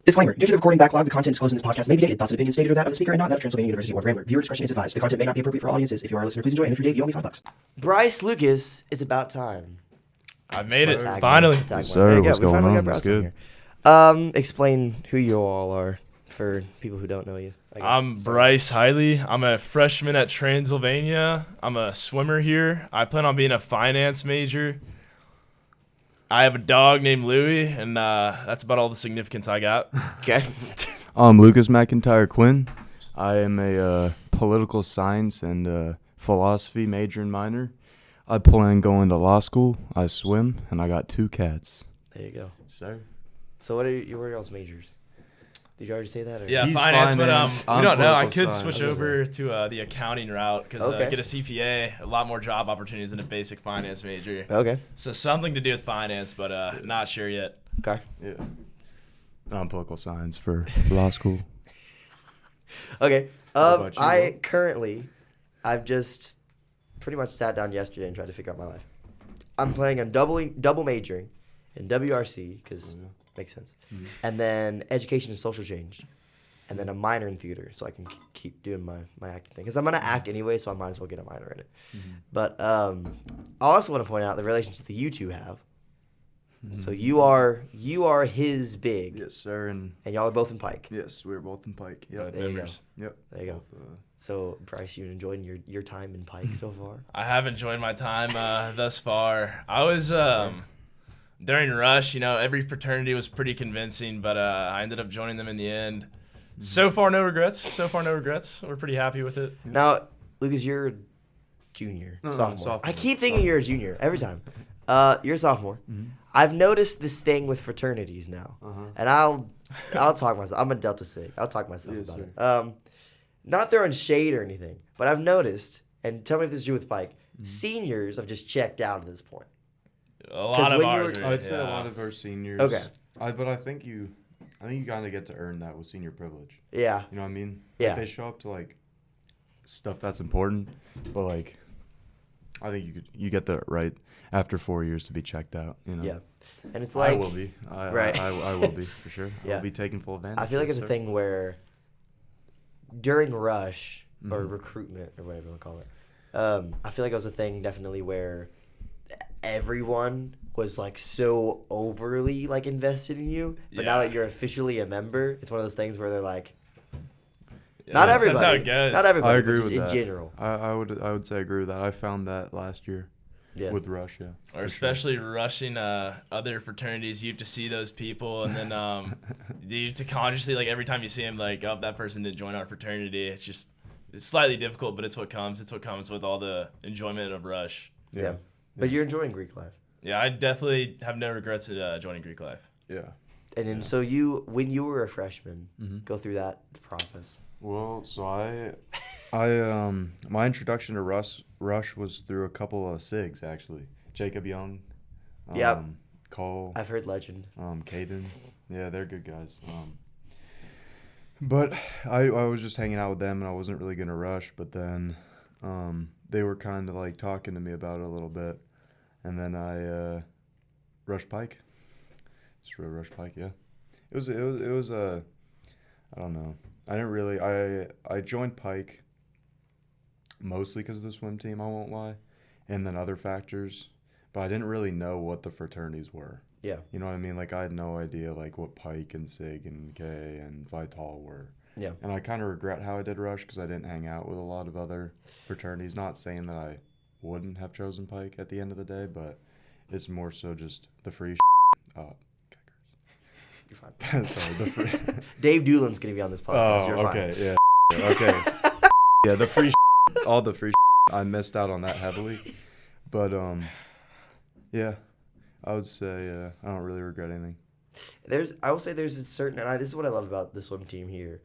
Disclaimer. Due to the recording backlog, the content disclosed in this podcast may be dated. Thoughts and opinions stated are that of the speaker and not that of Transylvania University or Rambler. Viewer discretion is advised. The content may not be appropriate for all audiences. If you are a listener, please enjoy. And if you're Dave, you owe me $5. Bryce Lucas, it's about time. I made it, Tag finally. one. Sir, what's We going finally got on? Bryce That's on here. Explain who you all are for people who don't know you. I guess. I'm Bryce Highley. I'm a freshman at Transylvania. I'm a swimmer here. I plan on being a finance major. I have a dog named Louie, and that's about all the significance I got. Okay. I'm Lukas McIntyre-Quinn. I am a political science and philosophy major and minor. I plan going to law school. I swim, and I got 2 cats. There you go. Sir. So what are y'all's majors? Did you already say that? Or? Yeah, He's finance, but finance. we I'm don't know. I political could science. switch over to the accounting route because Okay. get a CPA, a lot more job opportunities than a basic finance major. Okay. So something to do with finance, but not sure yet. Okay. Yeah. I'm political science for law school. Okay. What about you, I've just pretty much sat down yesterday and tried to figure out my life. I'm planning on double majoring in WRC because makes sense, and then education and social change, and then a minor in theater so I can keep doing my acting thing because I'm gonna act anyway, so I might as well get a minor in it. But I also want to point out the relationship that you two have. So you are his big, Yes, sir. And y'all are both in Pike. yes, we're both in Pike. Yep. There you go. Members. Yep. There you go. So Bryce, you enjoying your time in Pike so far? I have enjoyed my time thus far. I was during Rush, every fraternity was pretty convincing, but I ended up joining them in the end. So far, no regrets. We're pretty happy with it. Now, Lucas, you're a junior, No, sophomore. sophomore. I keep thinking you're a junior every time. You're a sophomore. I've noticed this thing with fraternities now, and I'll talk myself. I'm a Delta Sig. I'll talk myself Yes, about it. Not throwing shade or anything, but I've noticed, and tell me if this is true with Pike. Seniors have just checked out at this point. A lot of when you ours. were- are, I'd say a yeah. lot of our seniors. Okay. But I think you kind of get to earn that with senior privilege. Yeah. You know what I mean? Yeah. Like, they show up to like stuff that's important, but like I think you get the right after 4 years to be checked out. You know. Yeah. And it's like I will be. Right. I will be for sure. Yeah. I'll be taking full advantage. I feel like yes, it's a sir. thing where during Rush or recruitment or whatever you want to call it, I feel like it was a thing definitely where everyone was like so overly like invested in you, but now Yeah. that you're officially a member, it's one of those things where they're like, Yeah, not that's everybody, how it goes. not everybody, I agree but just with in that. general. I would say I agree with that. I found that last year Yeah. with Rush. Yeah. Or especially rushing other fraternities, you have to see those people, and then you have to consciously, like, every time you see them, like, oh, that person didn't join our fraternity. It's slightly difficult, but it's what comes. It's what comes with all the enjoyment of Rush. Yeah. But you're enjoying Greek life. Yeah, I definitely have no regrets at joining Greek life. Yeah. And then so when you were a freshman, go through that process. Well, so I my introduction to Rush was through a couple of SIGs actually. Jacob Young, Yep. Cole, I've heard legend. Caden. Yeah, they're good guys. But I was just hanging out with them and I wasn't really gonna rush. But then they were kind of like talking to me about it a little bit, and then I rushed Pike. Just wrote Rush Pike. Yeah, it was I don't know. I didn't really. I joined Pike mostly because of the swim team. I won't lie, and then other factors. But I didn't really know what the fraternities were. Yeah. You know what I mean? Like I had no idea like what Pike and Sig and K and Vital were. Yeah. And I kind of regret how I did Rush because I didn't hang out with a lot of other fraternities. Not saying that I wouldn't have chosen Pike at the end of the day, but it's more so just the free. You're fine. Sorry, the free. Dave Doolan's going to be on this podcast. You're fine. Okay, yeah, okay, yeah, the free, all the free. I missed out on that heavily, but yeah, I would say I don't really regret anything. I will say there's a certain, and this is what I love about the swim team here.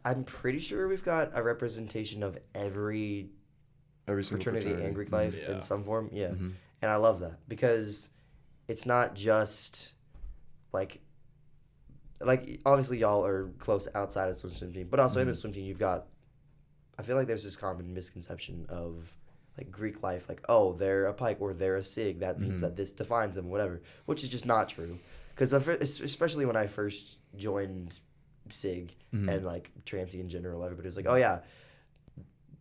I'm pretty sure we've got a representation of every Every single fraternity and Greek life Yeah. in some form. Yeah. And I love that because it's not just like obviously y'all are close outside of the swim team, but also in the swim team you've got, I feel like there's this common misconception of like Greek life, like, oh, they're a Pike or they're a Sig. That means that this defines them, whatever, which is just not true. because especially when I first joined SIG and like Transy in general, everybody was like, oh yeah,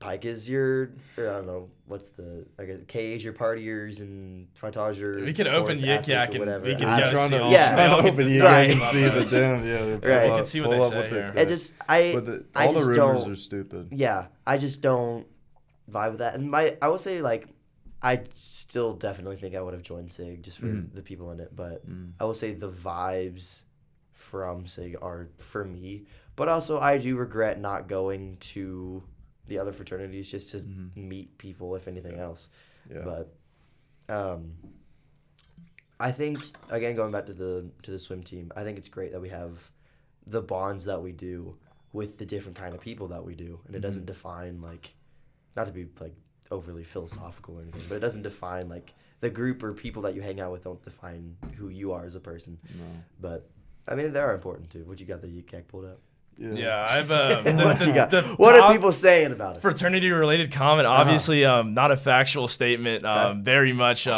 Pike is your, or I don't know, what's the, I guess K is your partiers and Frontage your We could sports open Yik athletes Yak or and whatever. we could I go don't- see all. yeah. they all Trying to get open the you facts guys and about see the those. damn. Yeah, Right. We can see what pull they up say here. It just, I all the just rumors don't, are stupid. yeah, I just don't vibe with that. And I will say, like, I still definitely think I would have joined SIG just for the people in it. But I will say the vibes from SIG are for me. But also, I do regret not going to the other fraternities just to meet people, if anything else. Yeah. But I think, again, going back to the swim team, I think it's great that we have the bonds that we do with the different kind of people that we do. And it doesn't define, like, not to be, like, overly philosophical or anything, but it doesn't define, like, the group or people that you hang out with don't define who you are as a person. No. But, I mean, they are important, too. What you got the Yik pulled up? Yeah, I've What you got? the What are top people saying about it? fraternity related comment? Obviously, not a factual statement. Very much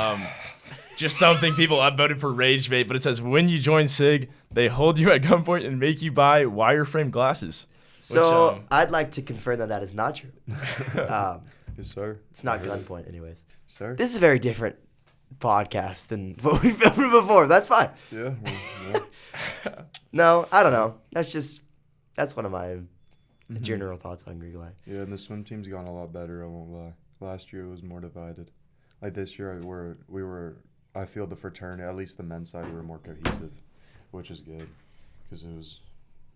just something people have voted for rage bait. But it says when you join SIG, they hold you at gunpoint and make you buy wireframe glasses. So which, I'd like to confirm that is not true. Yes, sir. It's not gunpoint, anyways. Sir. This is a very different podcast than what we've filmed before. That's fine. Yeah. Well, yeah. No, I don't know. That's one of my general thoughts on Greek life. Yeah, and the swim team's gone a lot better. I won't lie. Last year it was more divided. Like this year, we were. I feel the fraternity, at least the men's side, we were more cohesive, which is good, because it was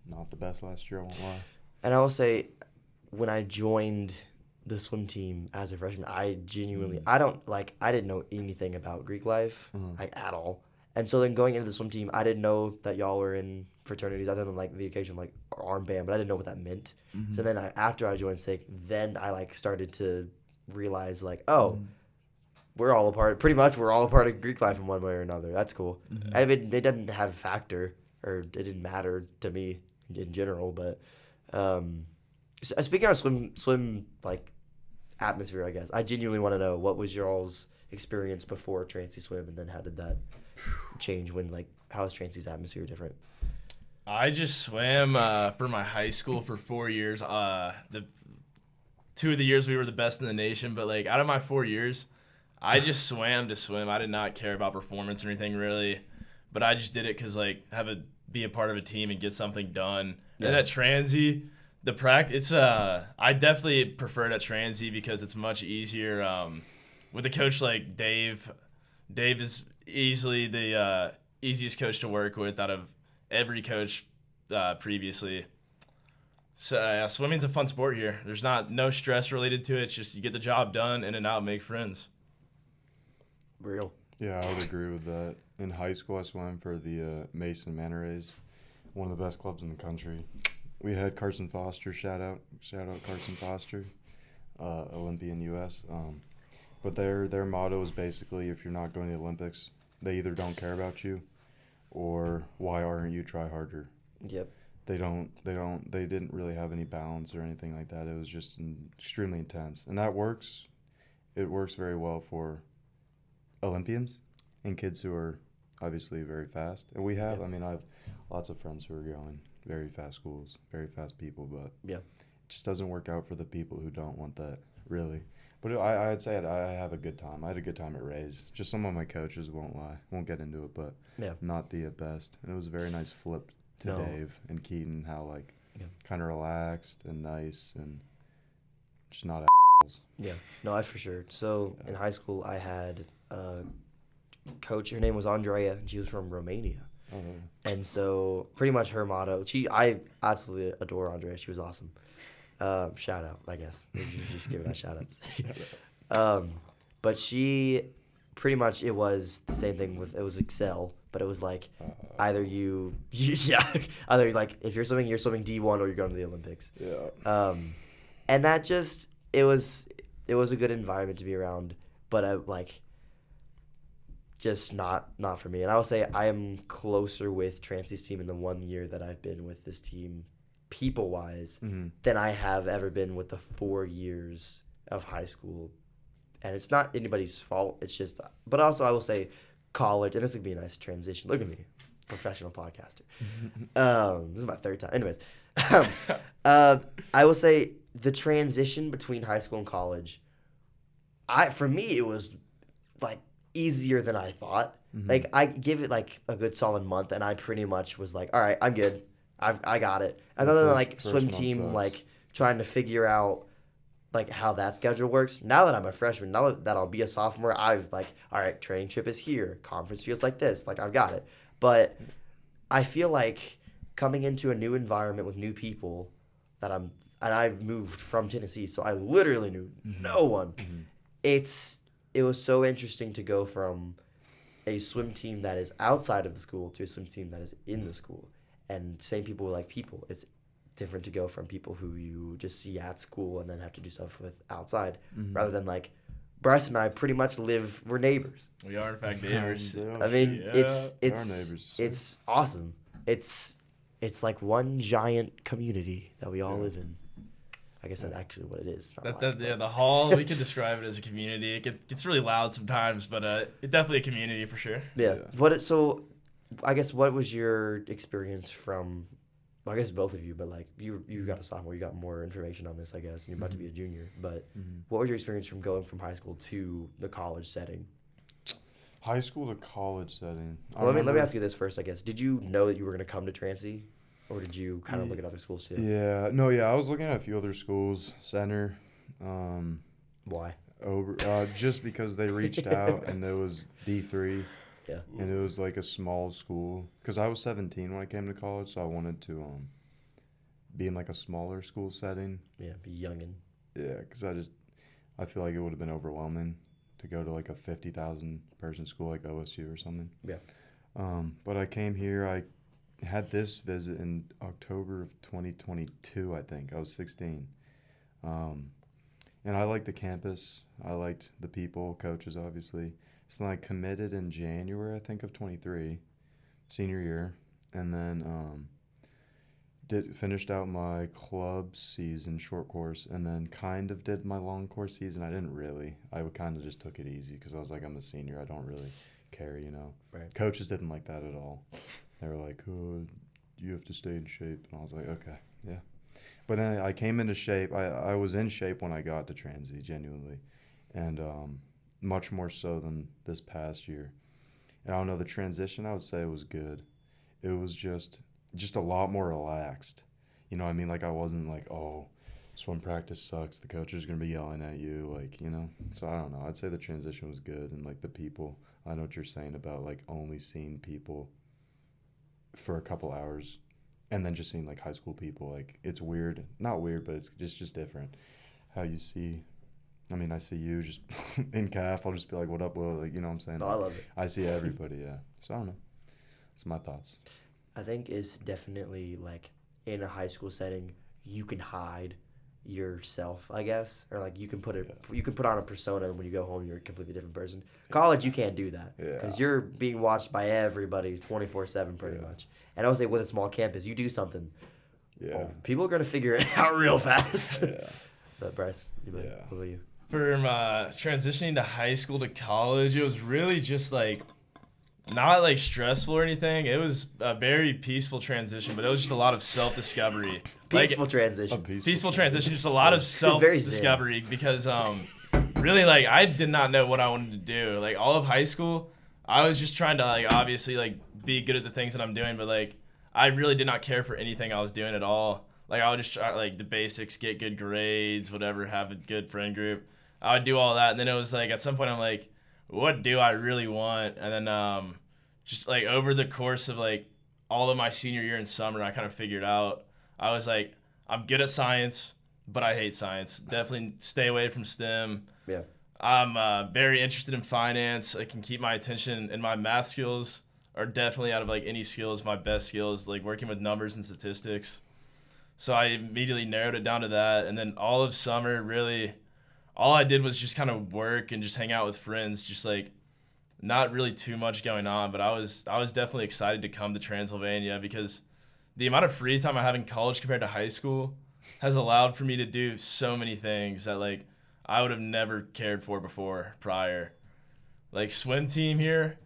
not the best last year. I won't lie. And I will say, when I joined the swim team as a freshman, I genuinely, I didn't know anything about Greek life, like at all. And so then going into the swim team, I didn't know that y'all were in fraternities other than like the occasion like armband, but I didn't know what that meant. So then after I joined SIG, then I like started to realize like, oh, we're all a part. Pretty much, we're all a part of Greek life in one way or another. That's cool. I mean, it didn't have a factor, or it didn't matter to me in general. But speaking of swim like atmosphere, I guess I genuinely want to know what was y'all's experience before Transy Swim, and then how did that change when like how is Transy's atmosphere different? I just swam for my high school for 4 years. The 2 of the years we were the best in the nation, but like out of my 4 years, I just swam to swim. I did not care about performance or anything really, but I just did it because like be a part of a team and get something done. Yeah. And at Transy, the practice, I definitely prefer it at Transy because it's much easier. With a coach like Dave, Dave is easily the easiest coach to work with out of every coach previously. So swimming's a fun sport here. There's no stress related to it. It's just you get the job done, in and out, make friends. Real. Yeah, I would agree with that. In high school, I swam for the Mason Manta Rays, one of the best clubs in the country. We had Carson Foster, shout out Carson Foster, Olympian U.S. But their motto is basically, if you're not going to the Olympics, they either don't care about you, or why aren't you try harder? Yep. They didn't really have any balance or anything like that. It was just extremely intense, and that works. It works very well for Olympians and kids who are obviously very fast. And I have lots of friends who are going very fast schools, very fast people, but it just doesn't work out for the people who don't want that, really. But I'd say I have a good time. I had a good time at Rays. Just some of my coaches won't get into it, but not the best. And it was a very nice flip to Dave and Keaton, how kind of relaxed and nice and just not assholes. Yeah, no, I for sure. So in high school, I had a coach. Her name was Andrea, and she was from Romania. Oh, yeah. And so pretty much her motto. I absolutely adore Andrea. She was awesome. Shout out, I guess. Just giving out shout outs. But she pretty much, it was the same thing it was Excel, but it was like either either like if you're swimming D1 or you're going to the Olympics. Yeah. And that just, it was a good environment to be around, but just not for me. And I will say I am closer with Transy's team in the 1 year that I've been with this team, people-wise, than I have ever been with the 4 years of high school. And it's not anybody's fault. It's just, but also I will say college, and this would be a nice transition. Look at me. professional podcaster. This is my third time. Anyways, I will say the transition between high school and college, for me, it was like easier than I thought. Like I give it like a good solid month, and I pretty much was like, all right, I'm good. I got it. And then like swim team, like trying to figure out like how that schedule works. Now that I'm a freshman, now that I'll be a sophomore, I've like, all right, training trip is here, conference feels like this, like I've got it. But I feel like coming into a new environment with new people and I've moved from Tennessee, so I literally knew no one. It was so interesting to go from a swim team that is outside of the school to a swim team that is in the school. And same people like people. It's different to go from people who you just see at school and then have to do stuff with outside, rather than like Bryce and I pretty much we're neighbors. We are in fact neighbors. I mean, Yeah. it's awesome. It's like one giant community that we all live in. I guess that's actually what it is. The hall, we could describe it as a community. It gets really loud sometimes, but it's definitely a community for sure. Yeah. So I guess what was your experience from, well, I guess both of you, but like you got a sophomore, you got more information on this, I guess, and you're about to be a junior. But what was your experience from going from high school to the college setting? High school to college setting. Well, let me ask you this first, I guess. Did you know that you were going to come to Transy? Or did you kind of look at other schools too? Yeah, I was looking at a few other schools. Center. Why? Just because they reached out and there was D3. Yeah. And it was like a small school. Because I was 17 when I came to college, so I wanted to be in like a smaller school setting. Yeah, be youngin'. Yeah, because I feel like it would have been overwhelming to go to like a 50,000 person school like OSU or something. Yeah. But I came here, I had this visit in October of 2022, I think. I was 16. And I liked the campus. I liked the people, coaches, obviously. So then I committed in January, I think, of 23, senior year. And then finished out my club season short course and then kind of did my long course season. I didn't really. I kind of just took it easy because I was like, I'm a senior. I don't really care, Right. Coaches didn't like that at all. They were like, oh, you have to stay in shape. And I was like, okay, yeah. But then I came into shape. I was in shape when I got to Transy, genuinely. And much more so than this past year. And I don't know, the transition, I would say, was good. It was just a lot more relaxed. You know what I mean? Like, I wasn't like, oh, swim practice sucks. The coach is going to be yelling at you. Like, So I don't know. I'd say the transition was good. And, like, the people, I know what you're saying about, like, only seeing people for a couple hours and then just seeing like high school people. Like, it's weird, not weird, but it's just different how you see. I mean, I see you just in CAF, I'll just be like, what up, Will? Like, you know what I'm saying? No, I love it. I see everybody. Yeah, so I don't know, that's my thoughts. I think it's definitely like in a high school setting you can hide yourself, I guess, or like you can put on a persona, and when you go home you're a completely different person. College, you can't do that because you're being watched by everybody 24/7 pretty much. And I would say with a small campus, you do something, people are gonna figure it out real fast. But Bryce, what about you? From transitioning to high school to college, it was really just like not like stressful or anything. It was a very peaceful transition, but it was just a lot of self-discovery. Peaceful transition. Peaceful transition, just a lot of self-discovery because really like I did not know what I wanted to do. Like all of high school, I was just trying to like obviously like be good at the things that I'm doing, but like I really did not care for anything I was doing at all. Like I would just try like the basics, get good grades, whatever, have a good friend group. I would do all that, and then it was like at some point I'm like, what do I really want? And then just like over the course of like all of my senior year in summer, I kind of figured out I was like, I'm good at science, but I hate science. Definitely stay away from STEM. Yeah. I'm very interested in finance. I can keep my attention, and my math skills are definitely out of like any skills, my best skills, like working with numbers and statistics. So I immediately narrowed it down to that. And then all of summer, really, all I did was just kind of work and just hang out with friends, just like not really too much going on. But I was definitely excited to come to Transylvania because the amount of free time I have in college compared to high school has allowed for me to do so many things that like I would have never cared for prior. Like swim team here,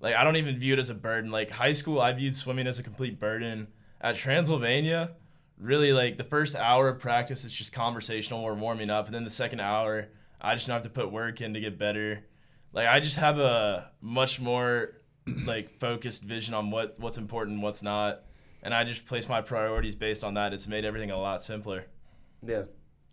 like I don't even view it as a burden. Like high school, I viewed swimming as a complete burden. At Transylvania, really like the first hour of practice is just conversational. We're warming up, and then the second hour, I just don't have to put work in to get better. Like I just have a much more like focused vision on what's important and what's not, and I just place my priorities based on that. It's made everything a lot simpler. Yeah.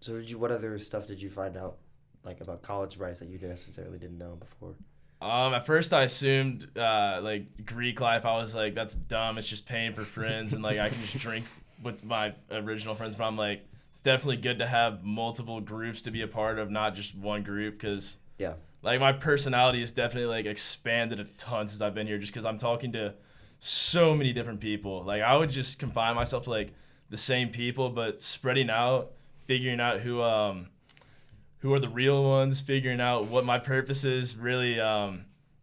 So what other stuff did you find out like about college, Bryce, that you necessarily didn't know before? At first I assumed like Greek life. I was like, that's dumb. It's just paying for friends, and like I can just drink with my original friends. But I'm like, it's definitely good to have multiple groups to be a part of, not just one group. Because Yeah. like my personality has definitely like expanded a ton since I've been here, just because I'm talking to so many different people. Like I would just confine myself to like the same people, but spreading out, figuring out who are the real ones, figuring out what my purpose is, really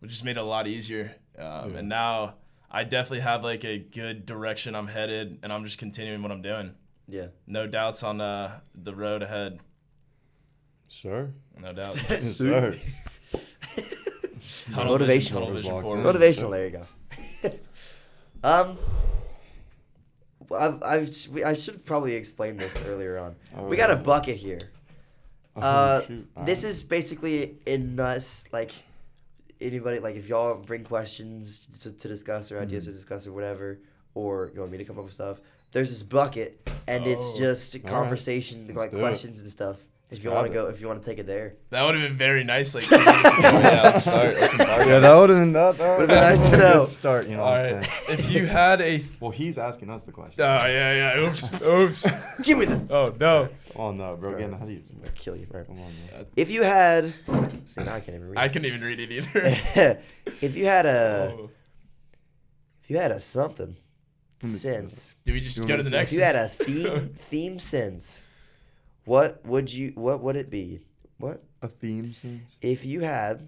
just made it a lot easier. And now I definitely have like a good direction I'm headed, and I'm just continuing what I'm doing. Yeah. No doubts on the road ahead. Sir. No doubt. Yes, sir. Tunnel Motivational. vision forward. Motivational. There you go. I should probably explain this earlier on. We got a bucket here. Shoot. This is basically in us, like anybody, like if y'all bring questions to discuss or ideas to discuss or whatever, or you want me to come up with stuff, there's this bucket and it's just conversation, Let's like do it. questions and stuff. If you want to go, if you want to take it there. That would have been very nice. Like, yeah, let's start. Let's embark. Yeah, that would have been that. Would've been nice to know. Start, you know All what I'm right. saying? If you had a. Well, he's asking us the question. Oh yeah. Oops. Give me the. Oh no. Oh no, bro, getting ahead of you. I'll kill you. Right. Come on, man. If you had. See, now I can't even read. I couldn't even read it either. If you had a. Oh. If you had a something. Sense. Do we just go to the next? If you had a theme sense, what would it be? What? A theme sense? If you had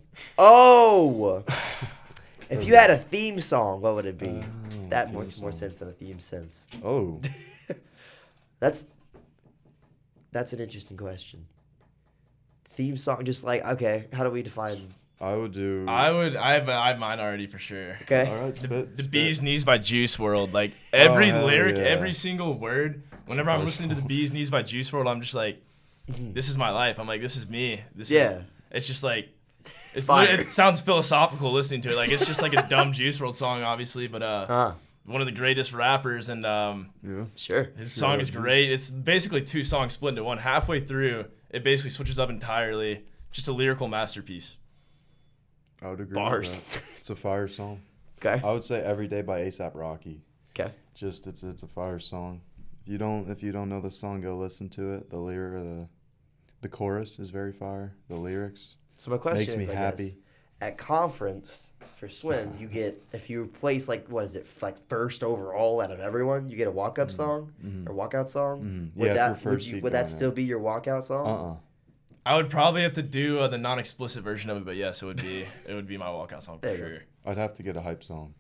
if you had a theme song, what would it be? That makes more sense than a theme sense. Oh. That's an interesting question. Theme song, just like, okay, how do we define? I would do. I have mine already for sure. Okay. All right, spit. The spit. Bee's Knees by Juice WRLD. Like every hell lyric, yeah. every single word. Whenever I'm listening to the Bee's Knees by Juice WRLD, I'm just like, this is my life. I'm like, this is me. It's just like, it sounds philosophical listening to it. Like it's just like a dumb Juice WRLD song, obviously, but one of the greatest rappers, and Yeah. Sure. his song is great. It's basically two songs split into one. Halfway through, it basically switches up entirely. Just a lyrical masterpiece. I would agree. Bars. With that. It's a fire song. Okay. I would say Every Day by A$AP Rocky. Okay. Just it's a fire song. If you don't know the song, go listen to it. The chorus is very fire. The lyrics So my question makes me is, I happy. guess, at conference for swim, you get, if you place like, what is it, like first overall out of everyone, you get a walk-up song or walkout song. Yeah, if you're first seed Would that going still out. be your walkout song? I would probably have to do the non-explicit version of it, but yes, it would be my walkout song for There you go. sure. I'd have to get a hype song.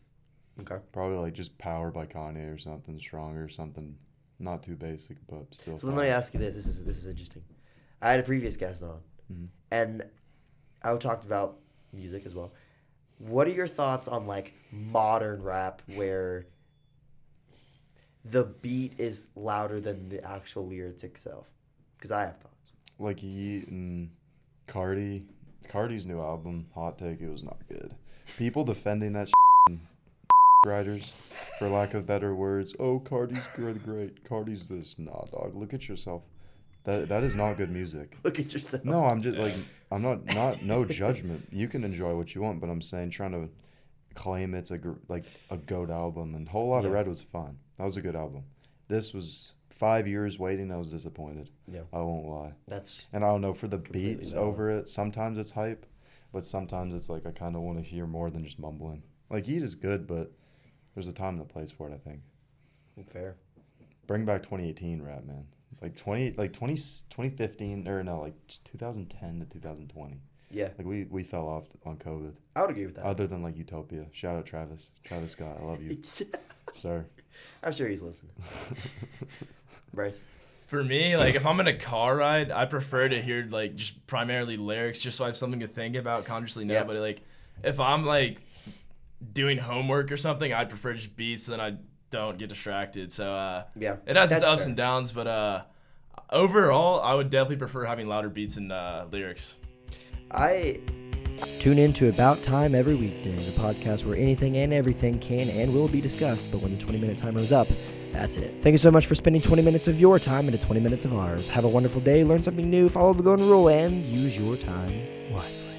Okay. Probably like just Power by Kanye or something stronger, something not too basic, but still. So then let me ask you this. This is interesting. I had a previous guest on, and I talked about music as well. What are your thoughts on like modern rap where the beat is louder than the actual lyrics itself? Because I have thoughts. Like Yeet and Cardi. Cardi's new album, Hot Take, it was not good. People defending that writers, for lack of better words. Oh, Cardi's great. Cardi's this. Nah, dog. Look at yourself. That is not good music. Look at yourself. No, I'm just like, I'm not no judgment. You can enjoy what you want, but I'm saying trying to claim it's a GOAT album, and Whole Lotta Red was fun. That was a good album. This was 5 years waiting. I was disappointed. Yeah. I won't lie. That's And I don't know, for the Completely beats valid. over it, sometimes it's hype, but sometimes it's like I kind of want to hear more than just mumbling. Like, Yeet is good, but there's a time and a place for it, I think. fair. Bring back 2018 rap, man. Like 2015, or no, like 2010 to 2020. Yeah. Like, we fell off on COVID. I would agree with that. Other than, like, Utopia. Shout out Travis Scott. I love you, sir. I'm sure he's listening. Bryce. For me, like if I'm in a car ride, I prefer to hear like just primarily lyrics, just so I have something to think about, consciously know. Yeah. But like if I'm like doing homework or something, I'd prefer just beats so then I don't get distracted. So Yeah, it has its that's ups fair. and downs, but overall, I would definitely prefer having louder beats and lyrics. I tune in to About Time every weekday, the podcast where anything and everything can and will be discussed, but when the 20-minute timer is up, that's it. Thank you so much for spending 20 minutes of your time into 20 minutes of ours. Have a wonderful day, learn something new, follow the golden rule, and use your time wisely.